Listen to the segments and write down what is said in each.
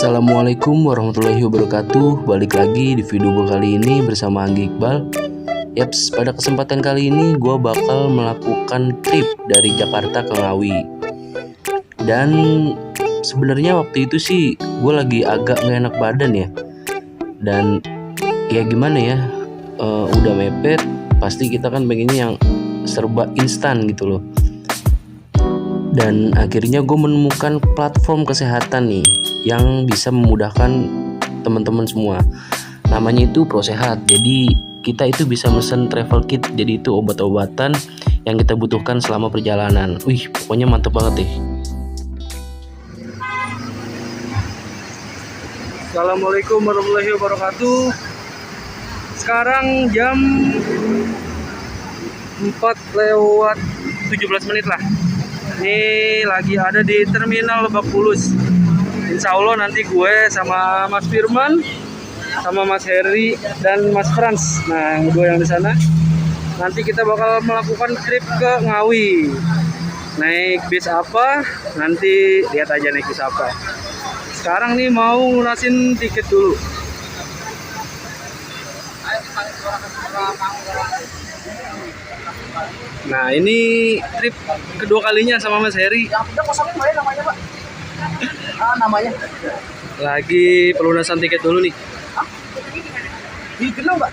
Assalamualaikum warahmatullahi wabarakatuh. Balik lagi di video gue kali ini bersama Anggi Iqbal. Yaps, pada kesempatan kali ini gue bakal melakukan trip dari Jakarta ke Ngawi. Dan sebenarnya waktu itu sih gue lagi agak gak enak badan ya. Dan ya gimana ya, udah mepet, pasti kita kan pengennya yang serba instan gitu loh. Dan akhirnya gue menemukan platform kesehatan nih yang bisa memudahkan teman-teman semua. Namanya itu ProSehat. Jadi kita itu bisa mesen travel kit. Jadi itu obat-obatan yang kita butuhkan selama perjalanan. Wih, pokoknya mantep banget deh. Assalamualaikum warahmatullahi wabarakatuh. Sekarang jam 4:17 lah. Ini lagi ada di Terminal Lebak Bulus. Insya Allah nanti gue sama Mas Firman, sama Mas Heri dan Mas Frans. Nah, yang dua yang di sana. Nanti kita bakal melakukan trip ke Ngawi. Naik bis apa? Nanti lihat aja naik bis apa. Sekarang nih mau lunasin tiket dulu. Nah, ini trip kedua kalinya sama Mas Heri. Yang udah kosongin boleh namanya, Pak? Namanya? Lagi pelunasan tiket dulu nih. Hah? Di Genang, Pak?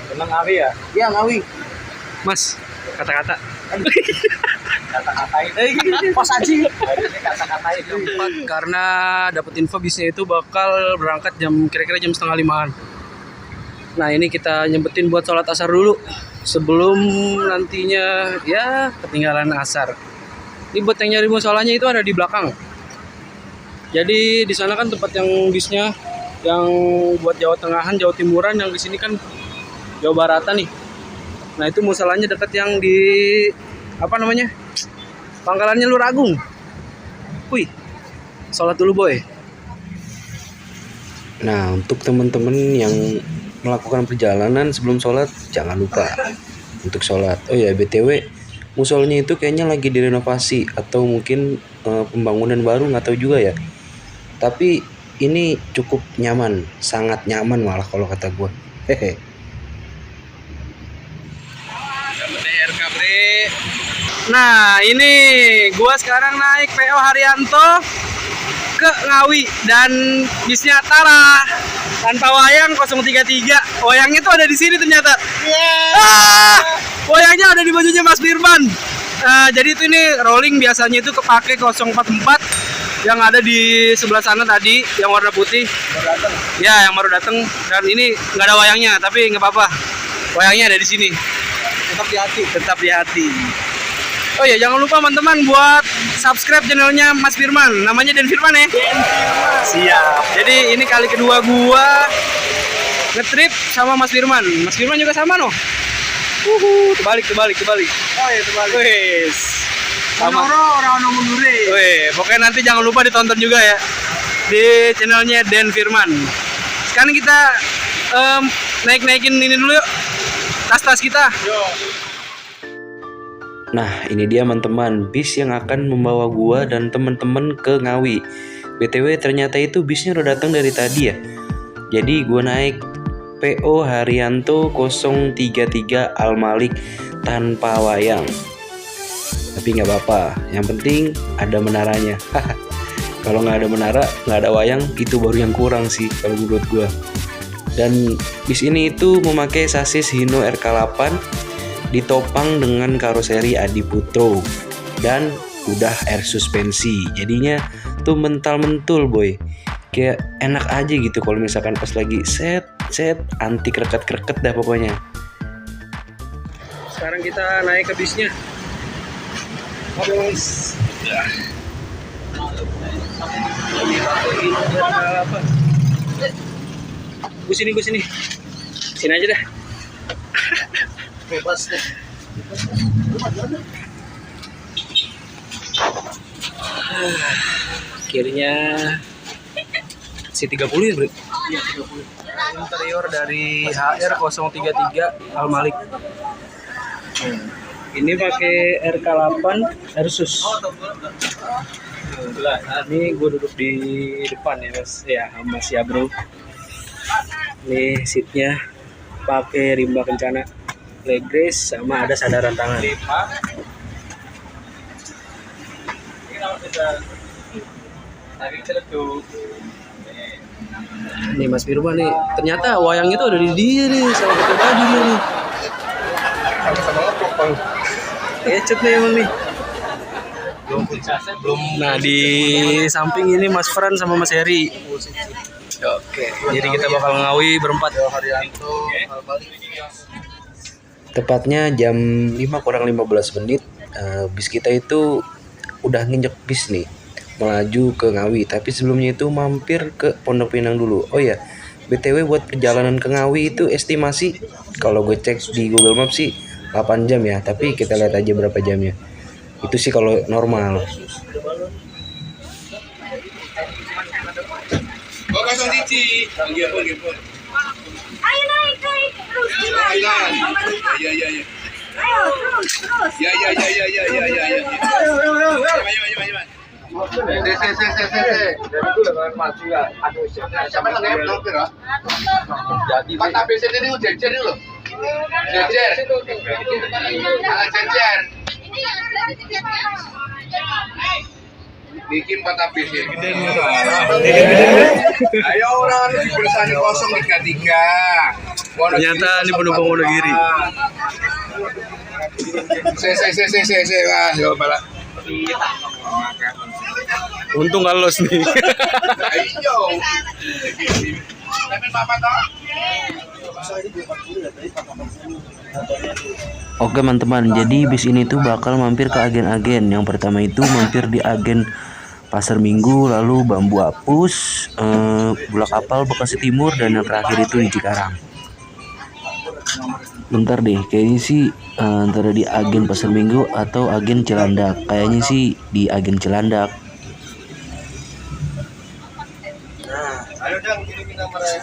Genang Ngawi ya? Iya, Ngawi. Mas, kata-kata. Kata-kata itu. Pas aja. Kata-kata itu. Karena dapat info bisnya itu bakal berangkat kira-kira jam 4:30. Nah, ini kita nyempetin buat sholat asar dulu sebelum nantinya ya ketinggalan asar. Ini buat yang nyari musolanya itu ada di belakang. Jadi di sana kan tempat yang bisnya yang buat Jawa Tengahan, Jawa Timuran, yang di sini kan Jawa Baratan nih. Nah, itu musolanya dekat yang di apa namanya? Pangkalannya Lur Agung. Wih. Sholat dulu, boy. Nah, untuk teman-teman yang melakukan perjalanan sebelum sholat, jangan lupa untuk sholat. Oh ya, BTW, musolnya itu kayaknya lagi direnovasi atau mungkin pembangunan baru, nggak tahu juga ya. Tapi ini cukup nyaman, sangat nyaman malah kalau kata gue. Hehe. Nah, ini gue sekarang naik PO Haryanto ke Ngawi dan bisnya Tara tanpa wayang 033. Wayangnya tuh ada di sini ternyata. Wayangnya ada di bajunya Mas Firman. Jadi itu ini rolling biasanya itu kepake 044 yang ada di sebelah sana tadi yang warna putih. Ya, yang baru datang, dan ini nggak ada wayangnya, tapi nggak apa-apa. Wayangnya ada di sini. Tetap di hati. Tetap di hati. Oh ya, jangan lupa teman-teman buat subscribe channelnya Mas Firman. Namanya Den Firman ya? Den Firman. Siap. Jadi ini kali kedua gua ngetrip sama Mas Firman. Mas Firman juga sama noh. Terbalik. Oh ya, terbalik. Wes. Sama. Orang mundure. Weh, pokoknya nanti jangan lupa ditonton juga ya di channelnya Den Firman. Sekarang kita naik-naikin ini dulu yuk. Tas-tas kita. Yo. Nah, ini dia teman-teman, bis yang akan membawa gua dan temen-temen ke Ngawi. BTW ternyata itu bisnya udah datang dari tadi ya. Jadi gua naik PO Haryanto 033 Al Malik tanpa wayang. Tapi nggak apa-apa, yang penting ada menaranya. Kalau nggak ada menara, nggak ada wayang, itu baru yang kurang sih kalau menurut gua. Dan bis ini itu memakai sasis Hino RK8, ditopang dengan karoseri Adiputro dan udah air suspensi. Jadinya tuh mental-mentul, boy. Kayak enak aja gitu kalau misalkan pas lagi set anti kreket-kreket dah pokoknya. Sekarang kita naik ke bisnya. Bos. Ya. Gue sini. Sini aja dah. Bebas deh. Akhirnya C30 ya, Bro? Iya, 30. Interior dari HR 033 Al Malik. Ini pakai RK8 Airsus. Ini gue duduk di depan ya mas, ya sama si Abro. Ini seatnya pakai rimba kencana, leg brace sama ada sadaran tangan. Nih Mas Firman nih, ternyata wayang itu ada di dia nih, salah satu baju dia nih. Kecut nih emang nih. Nah di samping ini Mas Fran sama Mas Heri. Oke, jadi kita bakal ngawi berempat. Tepatnya jam 5 kurang 15 menit bis kita itu udah nginjek bis nih, melaju ke Ngawi. Tapi sebelumnya itu mampir ke Pondok Pinang dulu. Oh ya, BTW buat perjalanan ke Ngawi itu estimasi kalau gue cek di Google Maps sih 8 jam ya. Tapi kita lihat aja berapa jamnya. Itu sih kalau normal. Oh, 01. Nggih. Ayo naik terus Iya. ayo terus Ya. Ayo. Siapa yang ngelempir ya? Pak Tabis ini jejer loh. Jejer. Jejer. Bikin Pak Tabis ini. Ayo orang bersani 033. Ternyata ini penumpang Wonogiri. Se. Wah, yo balak. Untung gak los nih. Ayo. Tapi Bapak toh. Oke teman-teman, jadi bis ini tuh bakal mampir ke agen-agen. Yang pertama itu mampir di agen Pasar Minggu, lalu Bambu Apus, Bulak Kapal, Bekasi Timur, dan yang terakhir itu di Cikarang. Bentar deh, kayaknya sih antara di agen Pasar Minggu atau agen Cilandak. Kayaknya sih di agen Cilandak. Ayo dong kirimin nomor ya.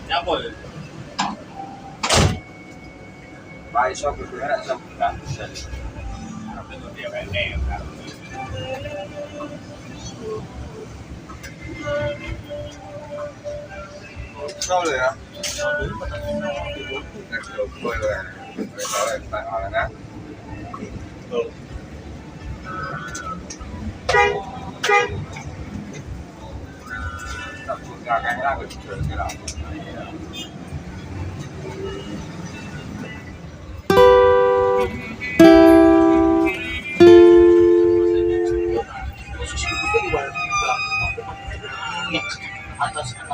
Nyapa ya? Pak iso bergerak sampai bisa. Tapi itu dia kene kan. Kontrol ya. Next level ya. Misalnya tak ana. Tak buka kamera ke kira-kira.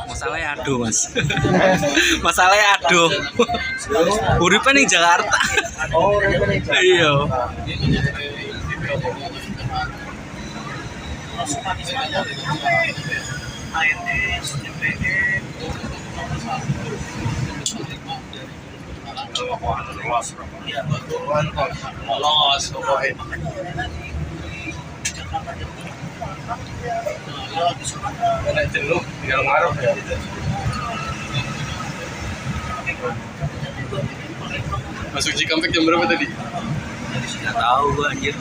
Masalahnya aduh mas. Masalahnya aduh. Uripan ning Jakarta. Oh, ning Jakarta. Iya. Lolos pokoknya. Kena celuk, tinggal ngaruh ya. Masuk Cikampek jam berapa tadi? Nggak tahu gua anjir.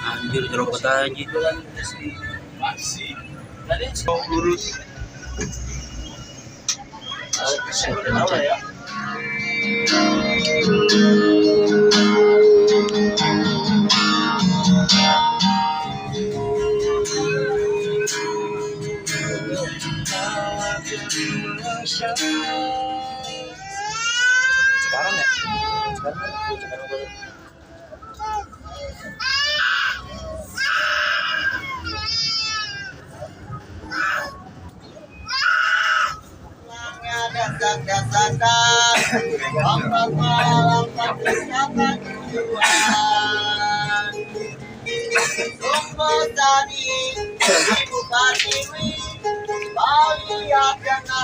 Anjir jerobot aja. Masih. Lurus. Sekarang ya? Sekarang baru.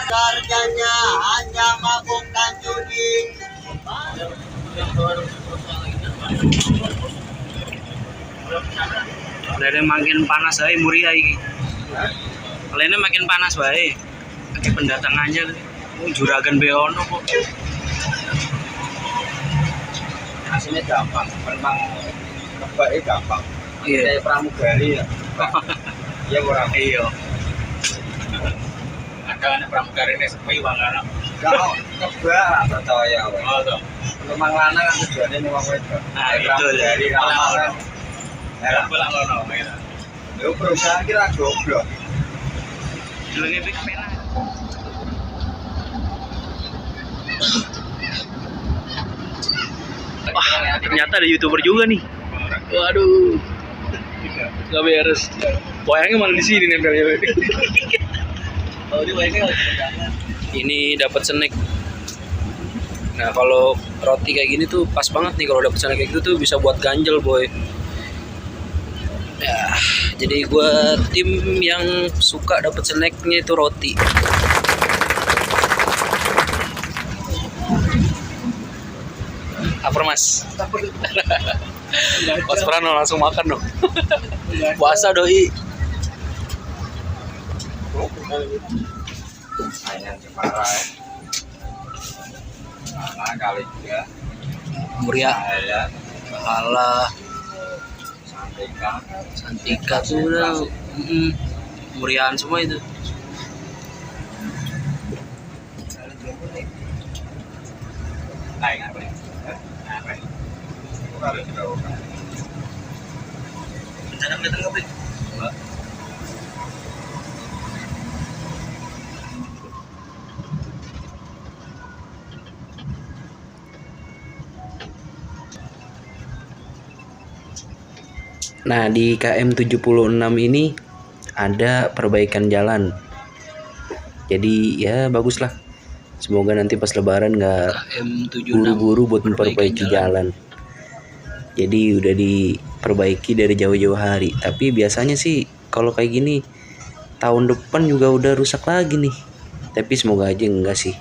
Harganya hanya mabukkan judi. Lene makin panas aja Muria ini. Lene makin panas bae. Lagi pendatangannya juragan beono kok. Hasilnya gampang, memang nebaknya gampang. Iya. Kayak pramugari ya. Iya kurang. Iya. Ada pramugari ini sepi banget. Kalau nebak percaya. Oh tuh. Memang lanang kan tujuannya memang wedok. Nah itu dari ramah kan. Ya pulang lono gitu. Lu perusahaan kira goblok. Jelenge big pena. Wah, ternyata ada YouTuber juga nih. Waduh. Gak beres. Wayangnya malah di sini nempelnya. Oh, ini wayangnya Ini dapat snack. Nah kalau roti kayak gini tuh pas banget nih, kalau dapat snack kayak gitu tuh bisa buat ganjel boy. Ya, jadi gue tim yang suka dapat snacknya itu roti. Apa mas? Mas Prano langsung makan dong. Puasa doi. Mainan Jepara. Nah, kali juga. Muria, Saya Pahala, Santika. Santika tuh udah muriaan semua itu. Naik apa ya? Apa ya? Kalau jauh. Jangan datang ke Nah di KM 76 ini ada perbaikan jalan. Jadi ya baguslah. Semoga nanti pas lebaran nggak buru-buru buat memperbaiki jalan. Jadi udah diperbaiki dari jauh-jauh hari. Tapi biasanya sih kalau kayak gini tahun depan juga udah rusak lagi nih. Tapi semoga aja enggak sih.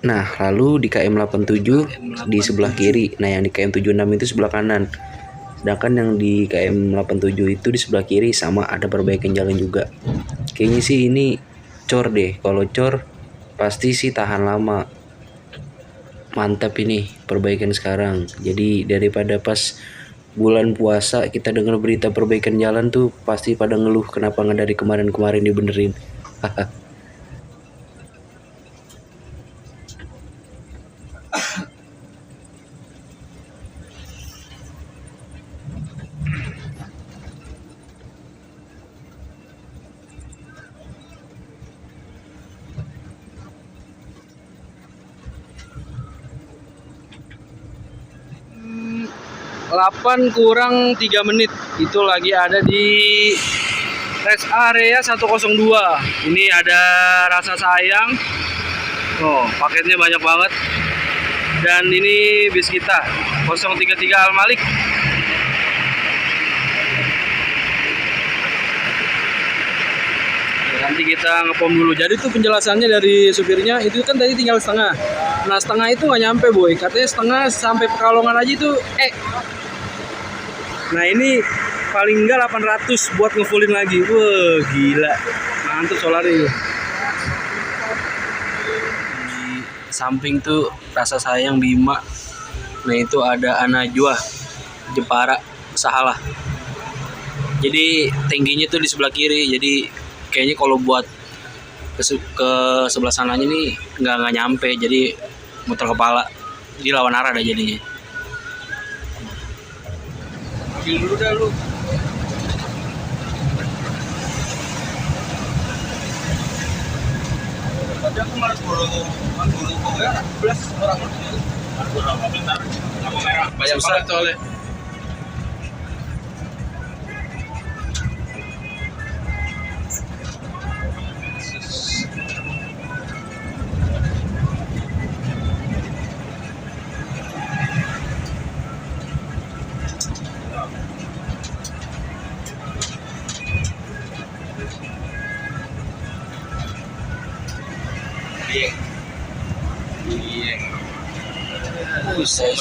Nah, lalu di KM 87 di sebelah kiri. Nah, yang di KM 76 itu sebelah kanan. Sedangkan yang di KM 87 itu di sebelah kiri sama ada perbaikan jalan juga. Kayaknya sih ini cor deh. Kalau cor pasti sih tahan lama. Mantap ini perbaikan sekarang. Jadi daripada pas bulan puasa kita dengar berita perbaikan jalan tuh pasti pada ngeluh kenapa nggak dari kemarin-kemarin dibenerin. Delapan kurang 3 menit itu lagi ada di rest area 102. Ini ada rasa sayang. Oh, paketnya banyak banget. Dan ini bis kita 033 Al Malik. Nanti kita ngepom dulu. Jadi tuh penjelasannya dari supirnya itu kan tadi tinggal setengah. Nah setengah itu nggak nyampe boy. Katanya setengah sampai Pekalongan aja itu Nah ini paling enggak 800 buat ngefullin lagi. Wah gila. Mantap solar ini. samping tuh Rasa Sayang Bima. Nah itu ada Anajwa Jepara Sahalah. Jadi tingginya tuh di sebelah kiri. Jadi kayaknya kalau buat ke sebelah sananya nih nggak nyampe. Jadi muter kepala. Jadi lawan arah dah jadinya. Ambil dulu dah lu. Tadi aku malah buru kok ya, 11 orang bentar, lampu merah banyak banget soalnya. Iya. Buset,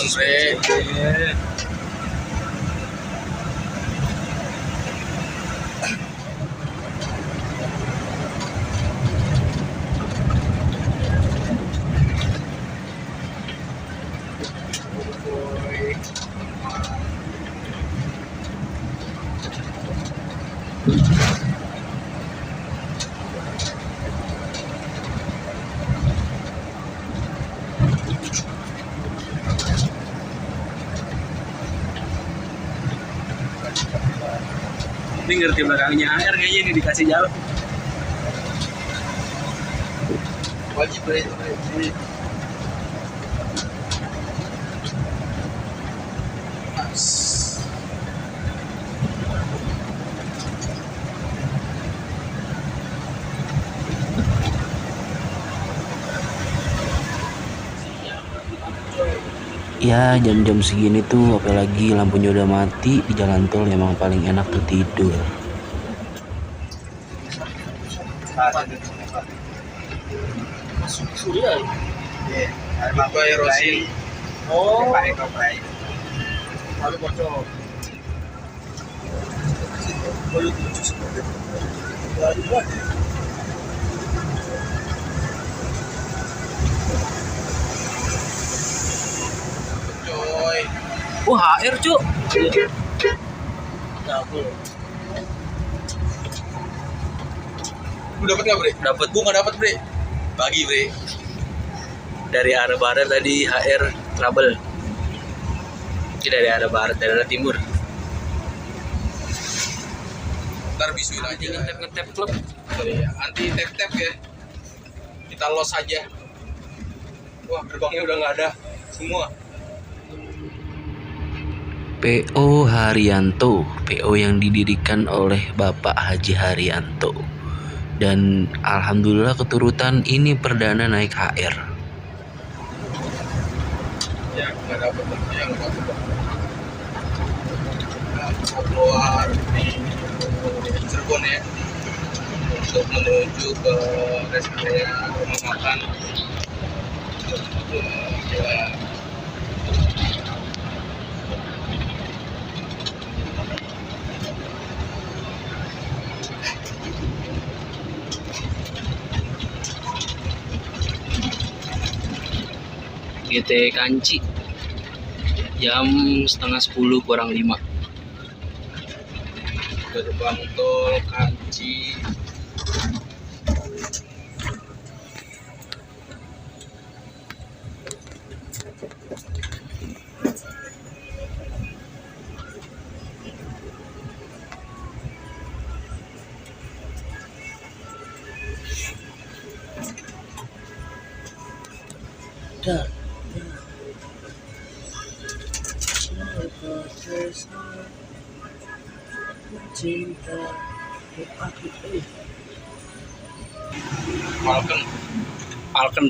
ini ngerti belakangnya air kayaknya ini dikasih jalan. Wajib bre. Ya jam-jam segini tuh apalagi lampunya udah mati di jalan tol emang paling enak tuh tidur. Sudah. Iya, emang gue erosi. Oh, Pakai koprai. lalu bocor. Coy. HR cuk. Lu dapat nggak bre? Dapat. Gua nggak dapat bre. Bagi bre. Dari arah barat tadi HR trouble. Ini dari arah barat, dari arah timur. Ntar bisuin aja. Ngetep klub. Iya, anti tap ya. Kita los aja. Wah gerbangnya udah nggak ada semua. PO Haryanto, PO yang didirikan oleh Bapak Haji Haryanto. Dan alhamdulillah keturutan ini perdana naik HR. Ya nggak dapat ya nggak dapat. Nah, mau keluar di Cirebon ya untuk menuju ke rest area rumah makan. Ya. GT Kanci. Jam 9:30 kurang 5. Gerbang tol Kanci.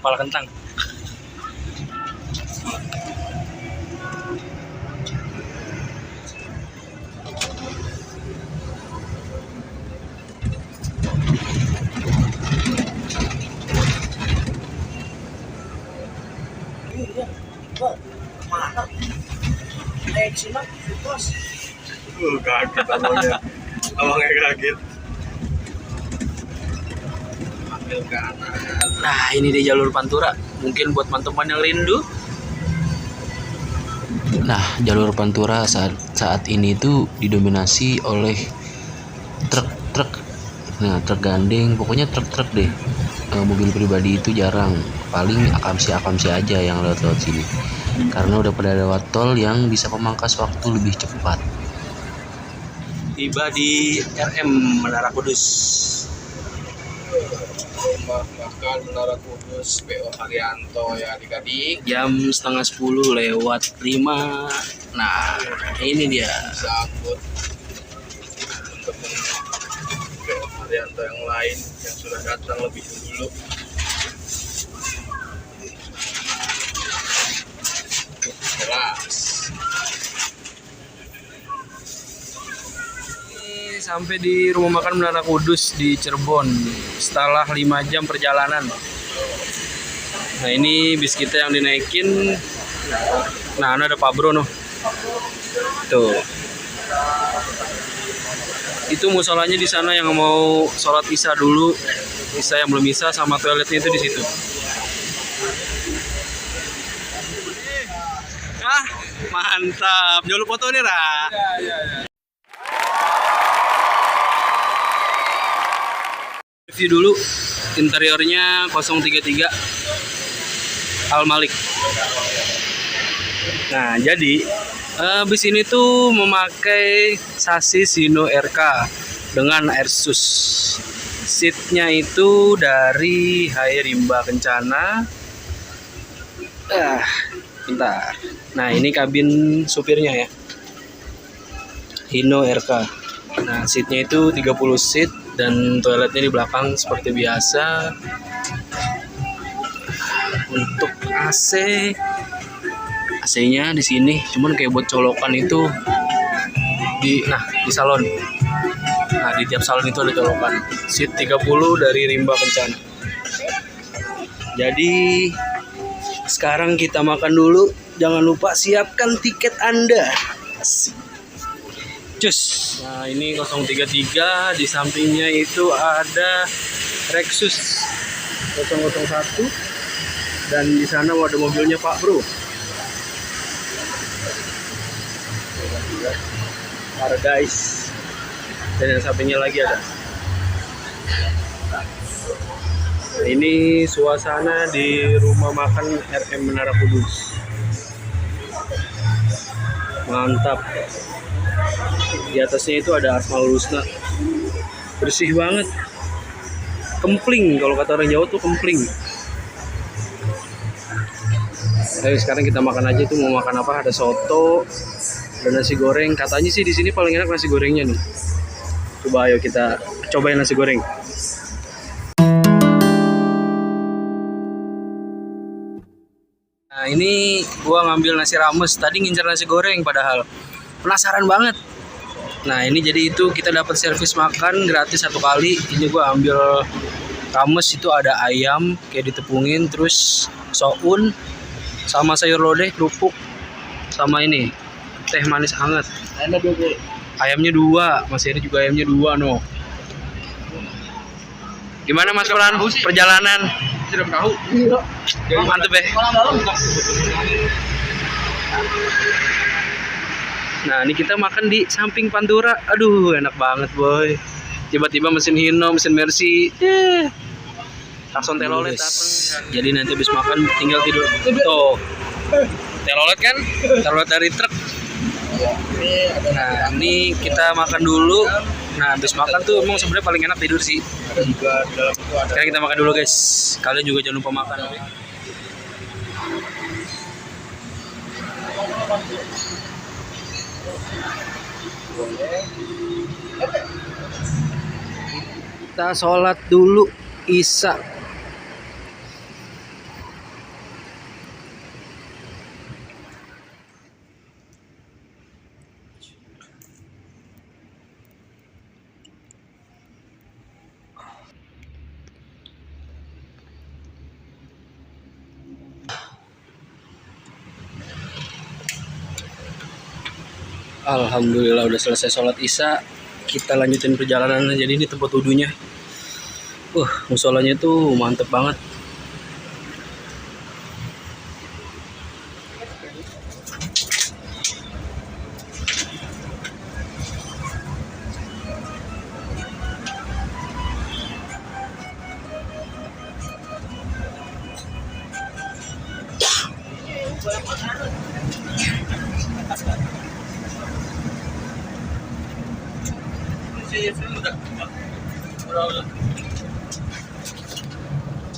Pal kentang. Mana? Naik sini, bos. Kaget abangnya. Abangnya kaget. Nah, ini di jalur Pantura. Mungkin buat teman-teman yang rindu. Nah, jalur Pantura saat ini tuh didominasi oleh truk-truk. Nah, truk gandeng, pokoknya truk-truk deh. Mobil pribadi itu jarang. Paling akamsi aja yang lewat sini. Karena udah pada lewat tol yang bisa memangkas waktu lebih cepat. Tiba di RM Menara Kudus. Rumah makan Menara Kudus PO Haryanto ya adik-adik. Jam 9:30 lewat 5. Nah, ini dia. Sambut teman PO Haryanto yang lain yang sudah datang lebih dulu. Jelas. Sampai di rumah makan Menara Kudus di Cirebon setelah 5 jam perjalanan. Nah, ini bis kita yang dinaikin. Nah, ada Pak Bro noh. Tuh. Itu musolanya di sana yang mau sholat isya dulu. Isya yang belum isya sama toiletnya itu di situ. Ah, mantap. Jangan lupa foto nih, Ra. Review dulu interiornya 033 Al Malik. Nah, jadi bis ini tuh memakai sasis Hino RK dengan Airsus. Seatnya itu dari Hai Rimba Kencana. Bentar. Nah, ini kabin supirnya ya. Hino RK. Nah, seatnya itu 30 seat dan toiletnya di belakang seperti biasa. Untuk AC-nya di sini, cuman kayak buat colokan itu di salon. Nah, di tiap salon itu ada colokan. Seat 30 dari Rimba Kencana. Jadi sekarang kita makan dulu. Jangan lupa siapkan tiket Anda. Cus. Nah, ini 033, di sampingnya itu ada Rexus 001 dan di sana ada mobilnya Pak Bro. Paradise. Dan yang sampingnya lagi ada. Nah, ini suasana di rumah makan RM Menara Kudus. Mantap. Di atasnya itu ada Asmaul Husna. Bersih banget. Kempling, kalau kata orang Jawa tuh kempling. Ayo sekarang kita makan aja tuh, mau makan apa? Ada soto, ada nasi goreng. Katanya sih di sini paling enak nasi gorengnya nih. Coba ayo kita cobain nasi goreng. Nah, ini gua ngambil nasi rames. Tadi ngincar nasi goreng padahal. Penasaran banget. Nah, ini jadi itu kita dapat servis makan gratis 1 kali. Ini gua ambil rames, itu ada ayam kayak ditepungin, terus soun sama sayur lodeh, kerupuk, sama ini teh manis hangat. Ayamnya 2, masih ada juga ayamnya 2 no. Gimana Mas Pelan? Perjalanan? Tidak tahu. Mantep ya. Nah, ini kita makan di samping Pantura. Aduh, enak banget boy. Tiba-tiba mesin Hino, mesin Mercy, klakson telolet datang. Jadi nanti habis makan tinggal tidur. Tuh, telolet kan? Telolet dari truk. Nah, ini kita makan dulu. Nah, habis makan tuh emang sebenarnya paling enak tidur sih. Sekarang kita makan dulu guys. Kalian juga jangan lupa makan. Kita sholat dulu Isya. Alhamdulillah udah selesai sholat Isya. Kita lanjutin perjalanan. Jadi ini tempat wudhunya. Musolanya tuh mantep banget.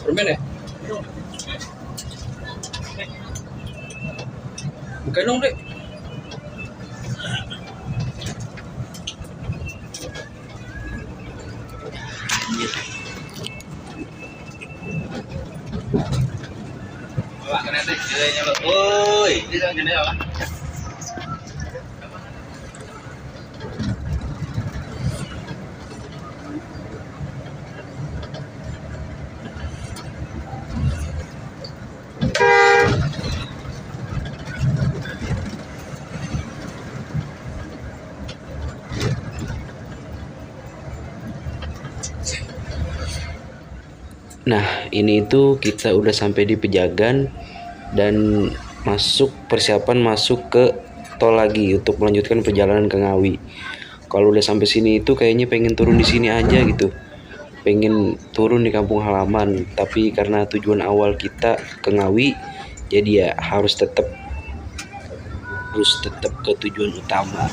Permen ya? Bukain dong, Dek. Pak, kena teh jadinya lo. Woi, ini jangan gini ya, Pak. Nah, ini itu kita udah sampai di Pejagan dan persiapan masuk ke tol lagi untuk melanjutkan perjalanan ke Ngawi. Kalau udah sampai sini itu kayaknya pengen turun di sini aja gitu. Pengen turun di kampung halaman, tapi karena tujuan awal kita ke Ngawi, jadi ya harus tetap ke tujuan utama.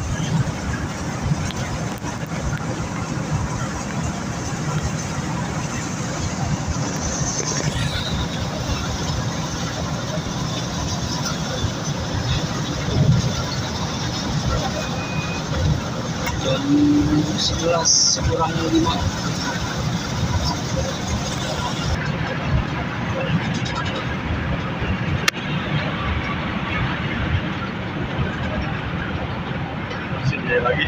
Jam 11 kurang 5. Sini lagi.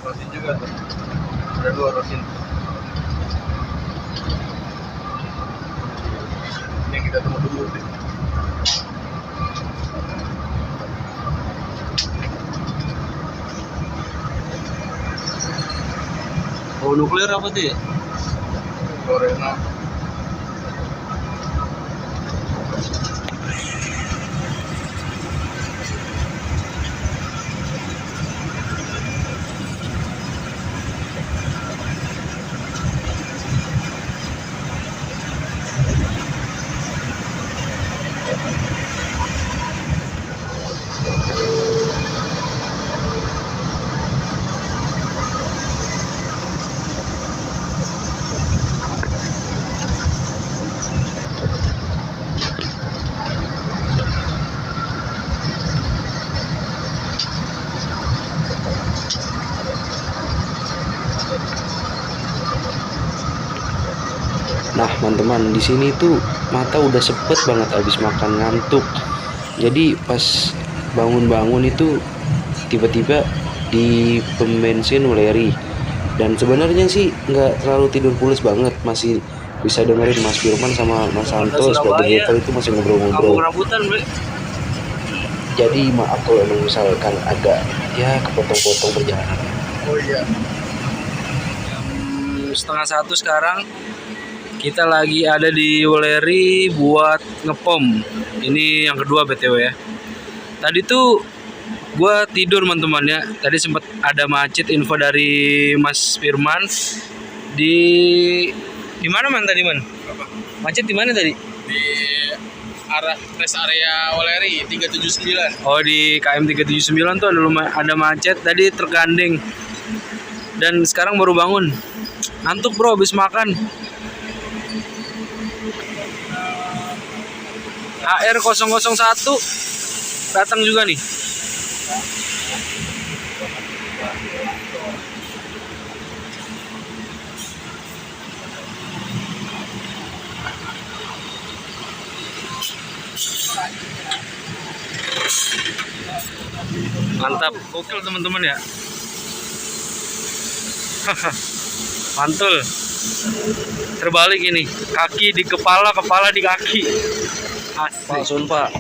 Rosin juga tuh. Ada 2 rosin. Ini yang kita tunggu dulu sih. Oh, nuklir apa tuh ya? Gorena. Nah, teman-teman, di sini tuh mata udah sepet banget abis makan, ngantuk. Jadi pas bangun-bangun itu tiba-tiba di pom bensin Weleri. Dan sebenarnya sih nggak terlalu tidur pules banget, masih bisa dengerin Mas Firman sama Mas Santo sebagai driver itu masih ngobrol-ngobrol. Kampung rambutan, Bre. Jadi maaf kalau misalkan agak ya kepotong-potong perjalanannya. Oh iya. Setengah 1 sekarang. Kita lagi ada di Weleri buat ngepom. Ini yang kedua BTW ya. Tadi tuh gue tidur teman-teman ya. Tadi sempat ada macet, info dari Mas Firman. Di mana man tadi man? Apa? Macet di mana tadi? Di arah rest area Weleri 379. Oh, di KM 379 tuh ada macet. Tadi tergandeng. Dan sekarang baru bangun. Ngantuk bro, habis makan. HR001 datang juga nih. Mantap, gokil teman-teman ya. Mantul. Terbalik ini, kaki di kepala, kepala di kaki. Pak Asik. Sun Pak.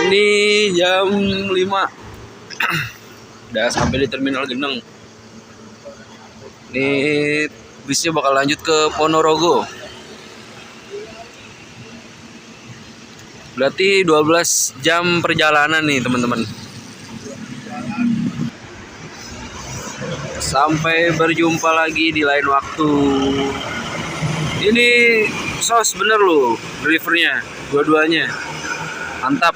Ini jam 5. Udah sampai di Terminal Geneng. Ini bisnya bakal lanjut ke Ponorogo. Berarti 12 jam perjalanan nih teman-teman. Sampai berjumpa lagi di lain waktu. Ini sos bener loh drivernya, dua-duanya. Mantap.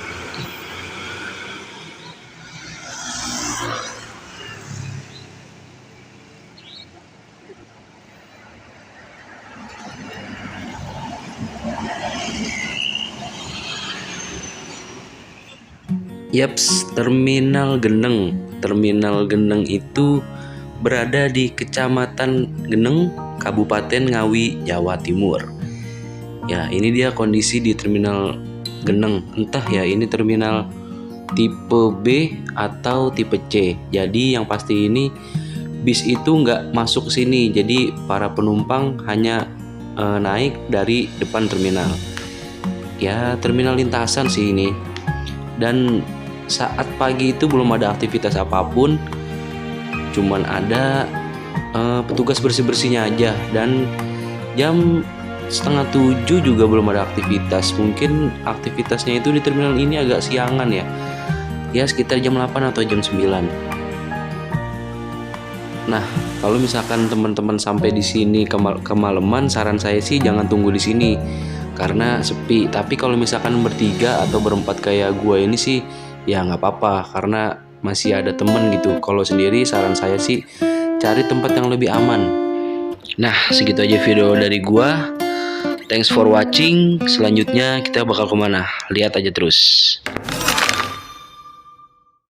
Yaps, Terminal Geneng. Terminal Geneng itu berada di Kecamatan Geneng, Kabupaten Ngawi, Jawa Timur. Ya, ini dia kondisi di Terminal Geneng. Entah ya ini terminal tipe B atau tipe C. Jadi yang pasti ini bis itu nggak masuk ke sini. Jadi para penumpang hanya naik dari depan terminal. Ya, terminal lintasan sih ini. Dan saat pagi itu belum ada aktivitas apapun, cuman ada petugas bersih-bersihnya aja. Dan jam 6:30 juga belum ada aktivitas. Mungkin aktivitasnya itu di terminal ini agak siangan ya. Ya sekitar jam 8 atau jam 9. Nah, kalau misalkan teman-teman sampai di sini kemalaman, saran saya sih jangan tunggu di sini karena sepi. Tapi kalau misalkan bertiga atau berempat kayak gue ini sih ya nggak apa-apa karena masih ada temen gitu. Kalau sendiri saran saya sih cari tempat yang lebih aman. Nah, segitu aja video dari gue. Thanks for watching. Selanjutnya kita bakal kemana? Lihat aja terus.